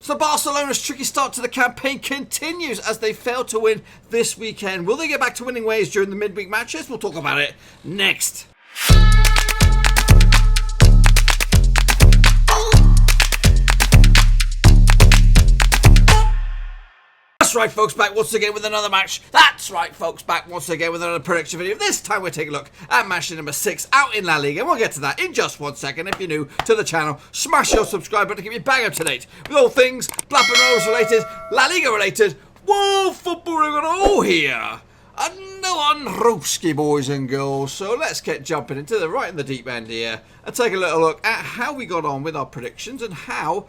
So Barcelona's tricky start to the campaign continues as they fail to win this weekend. Will they get back to winning ways during the midweek matches? We'll talk about it next. That's right, folks, back once again with another match. That's right, folks, back once again with another prediction video. This time we're taking a look at match number 6 out in La Liga, and we'll get to that in just 1 second. If you're new to the channel, smash your subscribe button to keep you bang up to date with all things Black and Rose related, La Liga related, world football going on here. And no on Roofski, boys and girls. So let's get jumping into the right in the deep end here and take a little look at how we got on with our predictions and how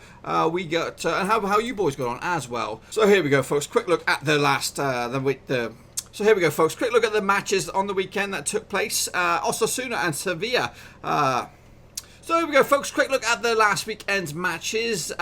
we got and how you boys got on as well. So here we go, folks. Quick look at the last So here we go, folks. Quick look at the matches on the weekend that took place. Osasuna and Sevilla. So here we go, folks. Quick look at the last weekend's matches.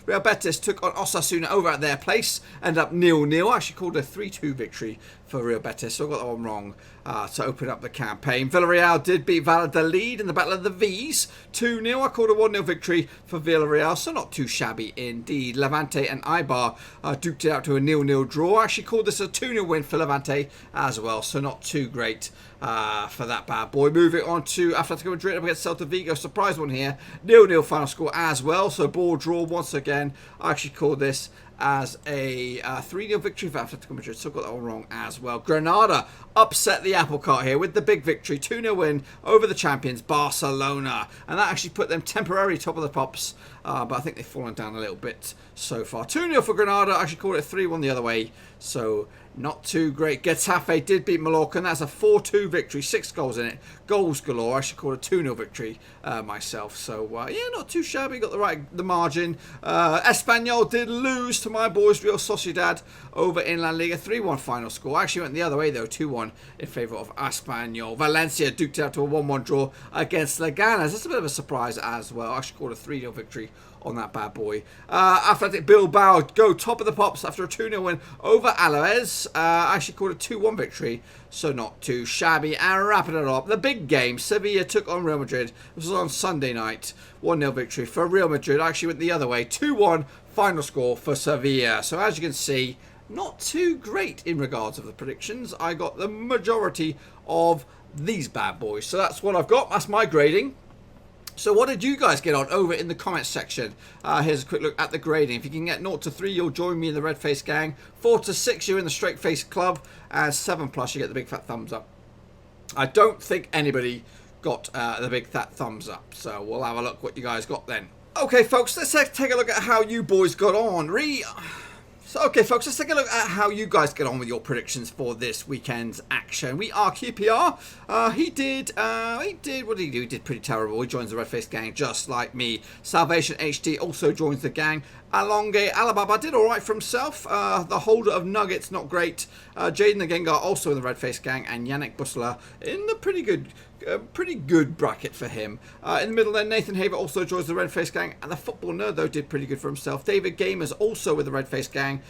Real Betis took on Osasuna over at their place. Ended up 0-0. I actually called a 3-2 victory for Real Betis, so I got that one wrong to open up the campaign. Villarreal did beat Valladolid in the Battle of the V's 2-0. I called a 1-0 victory for Villarreal, so not too shabby indeed. Levante and Eibar duked it out to a 0-0 draw. I actually called this a 2-0 win for Levante as well, so not too great for that bad boy. Moving on to Atlético Madrid up against Celta Vigo. Surprise one here. 0-0 final score as well, so ball draw once again. I actually called this as a 3-0 victory for Atletico Madrid, so got that one wrong as well. Granada upset the apple cart here with the big victory, 2-0 win over the champions Barcelona, and that actually put them temporarily top of the pops, but I think they've fallen down a little bit so far. 2-0 for Granada. I actually called it 3-1 the other way, so not too great. Getafe did beat Mallorca, and that's a 4-2 victory, 6 goals in it, goals galore. I actually called a 2-0 victory myself, so yeah, not too shabby, got the margin. Espanyol did lose to my boys Real Sociedad over in La Liga, 3-1 final score. I actually went the other way though, 2-1 in favour of Espanyol. Valencia duked it out to a 1-1 draw against Leganés. That's a bit of a surprise as well. I actually called a 3-0 victory on that bad boy. Athletic Bilbao go top of the pops after a 2-0 win over Alavés. I actually called a 2-1 victory, so not too shabby. And wrapping it up, the big game, Sevilla took on Real Madrid. This was on Sunday night. 1-0 victory for Real Madrid. I actually went the other way, 2-1 final score for Sevilla. So as you can see, not too great in regards of the predictions. I got the majority of these bad boys. So that's what I've got. That's my grading. So what did you guys get on over in the comments section? Here's a quick look at the grading. If you can get 0 to 3, you'll join me in the Red Face Gang. 4 to 6, you're in the Straight Face Club. And 7 plus, you get the big fat thumbs up. I don't think anybody got the big fat thumbs up. So we'll have a look what you guys got then. Okay, folks, let's take a look at how you boys got on. Okay, folks, let's take a look at how you guys get on with your predictions for this weekend's action. We are QPR. He did, what did he do? He did pretty terrible. He joins the Red Face Gang just like me. Salvation HD also joins the gang. Alonge Alababa did alright for himself. The holder of Nuggets, not great. Jaden the Gengar also in the Red Face Gang. And Yannick Busler in the pretty good bracket for him. In the middle then, Nathan Haver also joins the Red Face Gang. And the Football Nerd, though, did pretty good for himself. David Gamers also with the Red Face Gang.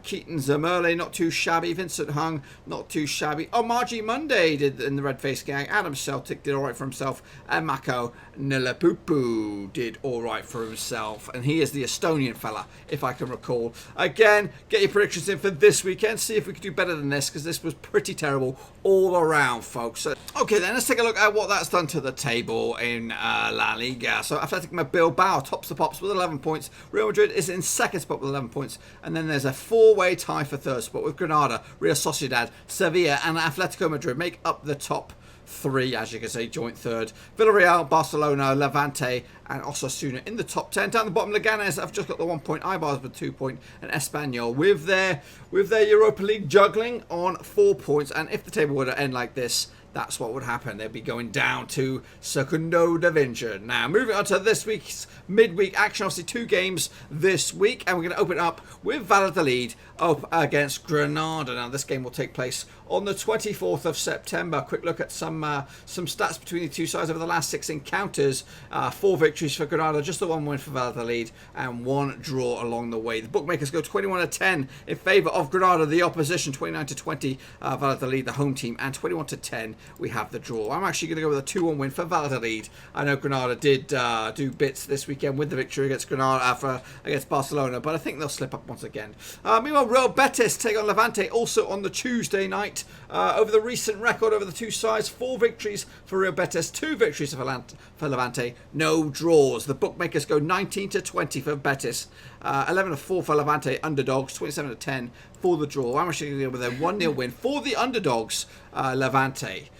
Keaton Zermerle, not too shabby. Vincent Hung, not too shabby. Margie Monday did in the Red Face Gang. Adam Celtic did alright for himself. And Mako Nilapupu did alright for himself. And he is the Estonian fella, if I can recall. Again, get your predictions in for this weekend. See if we can do better than this, because this was pretty terrible all around, folks. Okay, then let's take a look at what that's done to the table in La Liga. So Athletic Bilbao tops the pops with 11 points. Real Madrid is in second spot with 11 points. And then there's a 4-way tie for third spot with Granada, Real Sociedad, Sevilla and Atletico Madrid make up the top 3, as you can see, joint third. Villarreal, Barcelona, Levante and Osasuna in the top 10. Down the bottom, Leganés have just got the 1 point, Eibar with 2 points, and Espanyol with their Europa League juggling on 4 points. And if the table were to end like this, that's what would happen. They'd be going down to Segundo Division. Now, moving on to this week's midweek action. Obviously, 2 games this week, and we're going to open up with Valladolid up against Granada. Now, this game will take place on the 24th of September. Quick look at some stats between the two sides over the last 6 encounters. 4 victories for Granada, just the 1 win for Valladolid, and 1 draw along the way. The bookmakers go 21-10 in favour of Granada, the opposition, 29-20 Valladolid, the home team, and 21-10 we have the draw. I'm actually going to go with a 2-1 win for Valladolid. I know Granada did do bits this weekend with the victory against against Barcelona, but I think they'll slip up once again. Meanwhile, Real Betis take on Levante also on the Tuesday night. Over the recent record over the two sides, 4 victories for Real Betis, 2 victories for Levante, no draws. The bookmakers go 19-20 for Betis, 11-4 for Levante, underdogs, 27-10 for the draw. I'm actually going to go with a 1-0 win for the underdogs, Levante.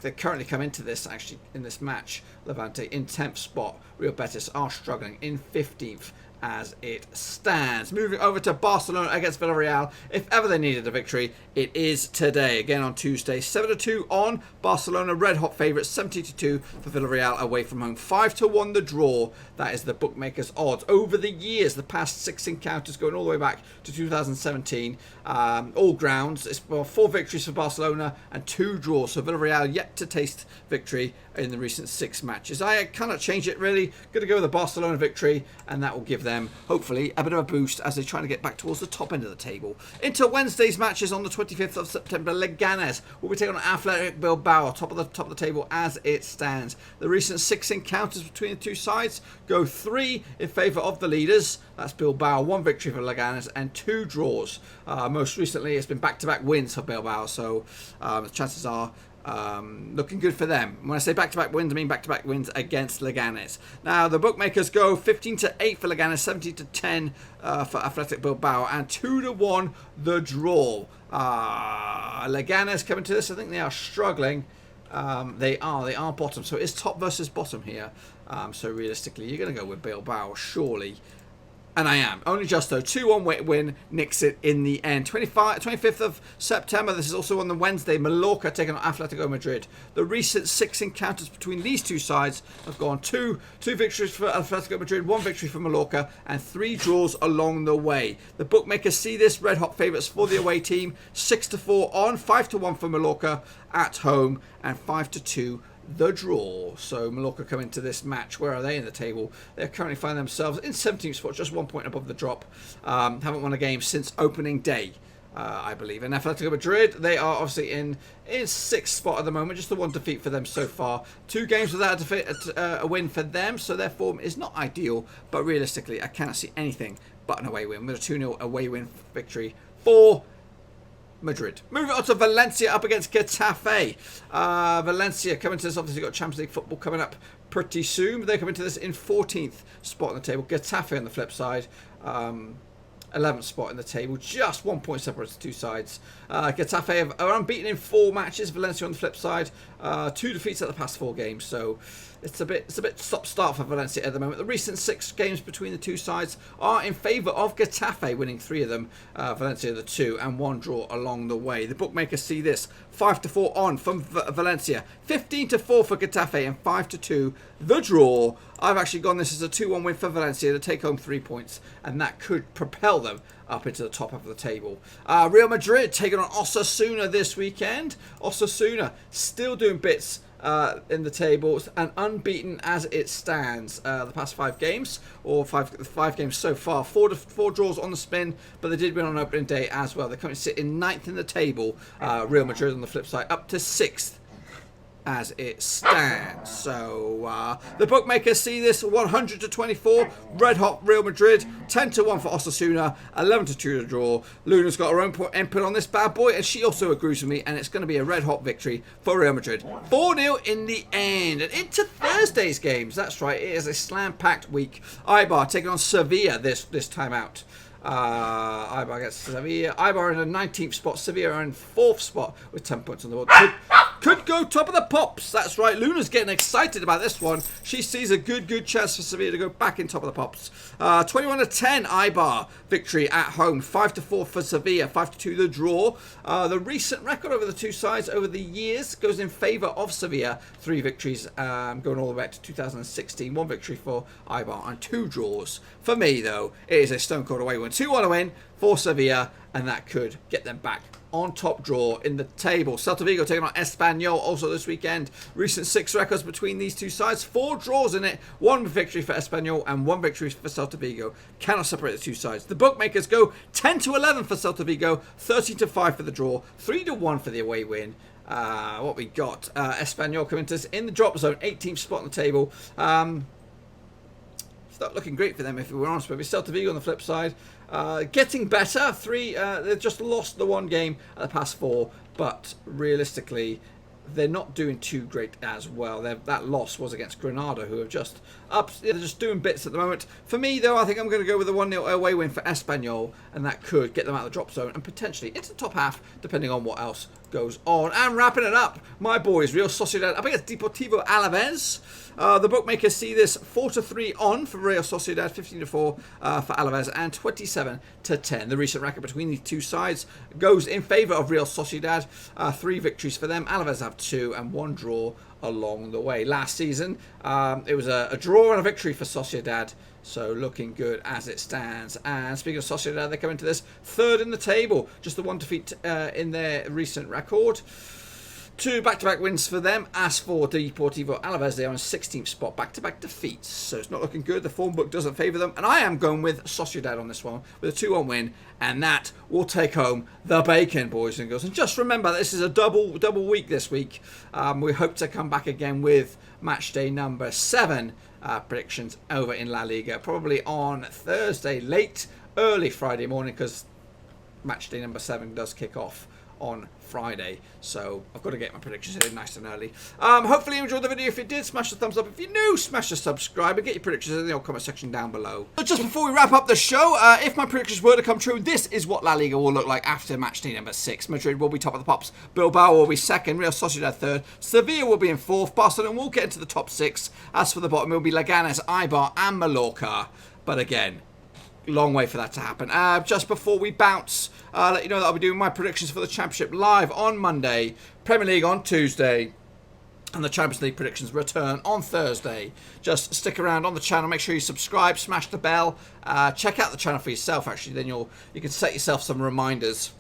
They currently come into this, actually, in this match, Levante in 10th spot. Real Betis are struggling in 15th as it stands. Moving over to Barcelona against Villarreal. If ever they needed a victory, it is today. Again on Tuesday, 7-2 on Barcelona. Red hot favourites, 70-2 for Villarreal away from home. 5-1 the draw. That is the bookmakers' odds. Over the years, the past 6 encounters going all the way back to 2017. All grounds. It's 4 victories for Barcelona and 2 draws. So Villarreal yet to taste victory in the recent 6 matches. I cannot change it really. Going to go with the Barcelona victory, and that will give them hopefully a bit of a boost as they try to get back towards the top end of the table. Into Wednesday's matches on the 25th of September, Leganés will be taking on Athletic Bilbao, top of the table as it stands. The recent 6 encounters between the two sides go 3 in favour of the leaders. That's Bilbao, 1 victory for Leganés and 2 draws. Most recently, it's been back-to-back wins for Bilbao, so the chances are looking good for them. When I say back-to-back wins, I mean back-to-back wins against Leganés. Now, the bookmakers go 15-8 for Leganés, 17-10 for Athletic Bilbao, and 2-1 the draw. Leganés coming to this, I think they are struggling. They are bottom, so it's top versus bottom here. So realistically, you're going to go with Bilbao, surely. And I am. Only just though. 2-1 win nicks it in the end. 25th of September. This is also on the Wednesday. Mallorca taking on Atlético Madrid. The recent 6 encounters between these two sides have gone 2 victories for Atlético Madrid, 1 victory for Mallorca, and 3 draws along the way. The bookmakers see this red hot favourites for the away team. 6-4 on, 5-1 for Mallorca at home, and 5-2 the draw. So Mallorca come into this match. Where are they in the table? They currently find themselves in 17th spot, just 1 point above the drop. Haven't won a game since opening day, I believe. And Atletico Madrid, they are obviously in 6th spot at the moment, just the 1 defeat for them so far. 2 games without a win for them, so their form is not ideal. But realistically, I cannot see anything but an away win, with a 2-0 away win victory for Madrid. Moving on to Valencia up against Getafe. Valencia coming to this, obviously got Champions League football coming up pretty soon. They come into this in 14th spot on the table. Getafe on the flip side, 11th spot in the table. Just 1 point separates the two sides. Getafe are unbeaten in 4 matches. Valencia on the flip side, 2 defeats at the past 4 games. So it's a bit stop-start for Valencia at the moment. The recent 6 games between the two sides are in favour of Getafe, winning 3 of them. Valencia the 2 and 1 draw along the way. The bookmakers see this 5-4 on from Valencia, 15-4 for Getafe, and 5-2 the draw. I've actually gone this as a 2-1 win for Valencia to take home 3 points, and that could propel them up into the top of the table. Real Madrid taking on Osasuna this weekend. Osasuna still doing bits in the tables and unbeaten as it stands. The past 5 games, or five games so far, 4 draws on the spin, but they did win on opening day as well. They're coming to sit in 9th in the table. Real Madrid on the flip side up to 6th as it stands. So the bookmakers see this 100-24, red hot Real Madrid, 10-1 for Osasuna, 11-2 to draw. Luna's got her own input on this bad boy, and she also agrees with me, and it's going to be a red hot victory for Real Madrid. 4-0 in the end. And into Thursday's games. That's right, it is a slam-packed week. Eibar taking on Sevilla this time out. Eibar against Sevilla. Eibar in the 19th spot. Sevilla are in 4th spot with 10 points on the board. Could go top of the pops. That's right. Luna's getting excited about this one. She sees a good chance for Sevilla to go back in top of the pops. 21-10 Eibar victory at home. 5-4 for Sevilla. 5-2 the draw. The recent record over the two sides over the years goes in favour of Sevilla. 3 victories going all the way back to 2016. 1 victory for Eibar and 2 draws. For me, though, it is a stone cold away win. 2-1 win for Sevilla, and that could get them back on top draw in the table. Celta Vigo taking on Espanyol also this weekend. Recent 6 records between these two sides. 4 draws in it. 1 victory for Espanyol and 1 victory for Celta Vigo. Cannot separate the two sides. The bookmakers go 10-11 for Celta Vigo, 13-5 for the draw, 3-1 for the away win. What we got? Espanyol coming to us in the drop zone, 18th spot on the table. It's not looking great for them, if we're honest. But we Celta Vigo on the flip side, getting better. They've just lost the one game at the past 4, but realistically, they're not doing too great as well. That loss was against Granada, who are just up. They're just doing bits at the moment. For me, though, I think I'm going to go with a 1-0 away win for Espanyol, and that could get them out of the drop zone and potentially into the top half, depending on what else goes on. And wrapping it up, my boys, Real Sociedad up against Deportivo Alavés. The bookmakers see this 4-3 on for Real Sociedad, 15-4 for Alavés, and 27-10. The recent record between these two sides goes in favour of Real Sociedad. 3 victories for them. Alavés have 2 and 1 draw along the way. Last season, it was a draw and a victory for Sociedad. So looking good as it stands. And speaking of Sociedad, they come into this 3rd in the table. Just the 1 defeat in their recent record. 2 back-to-back wins for them. As for Deportivo Alavés, they are on 16th spot. Back-to-back defeats. So it's not looking good. The form book doesn't favour them. And I am going with Sociedad on this one with a 2-1 win. And that will take home the bacon, boys and girls. And just remember, this is a double week this week. We hope to come back again with match day number 7 predictions over in La Liga. Probably on Thursday, early Friday morning, because match day number 7 does kick off on Friday, so I've got to get my predictions in nice and early. Hopefully you enjoyed the video. If you did, smash the thumbs up. If you're new, smash the subscribe and get your predictions in the old comment section down below. But just before we wrap up the show, if my predictions were to come true, this is what La Liga will look like after match day number 6. Madrid will be top of the pops, Bilbao will be 2nd, Real Sociedad 3rd, Sevilla will be in 4th, Barcelona will get into the top 6. As for the bottom, it will be Leganés, Eibar and Mallorca. But again, long way for that to happen. Just before we bounce, let you know that I'll be doing my predictions for the Championship live on Monday, Premier League on Tuesday, and the Champions League predictions return on Thursday. Just stick around on the channel. Make sure you subscribe, smash the bell. Check out the channel for yourself, actually. Then you can set yourself some reminders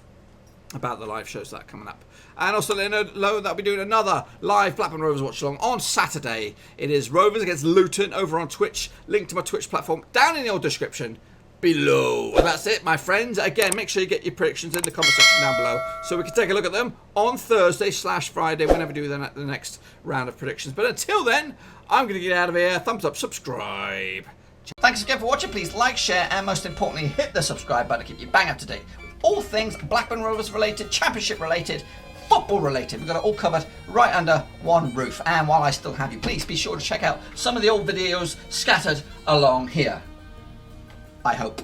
about the live shows that are coming up. And also let you know that I'll be doing another live Blackburn Rovers watch along on Saturday. It is Rovers against Luton over on Twitch. Link to my Twitch platform down in the old description below. And that's it, my friends. Again, make sure you get your predictions in the comment section down below so we can take a look at them on Thursday/Friday whenever we do the next round of predictions. But until then, I'm going to get out of here. Thumbs up, subscribe. Thanks again for watching. Please like, share, and most importantly, hit the subscribe button to keep you bang up to date with all things Blackburn Rovers related, Championship related, football related. We've got it all covered right under one roof. And while I still have you, please be sure to check out some of the old videos scattered along here. I hope.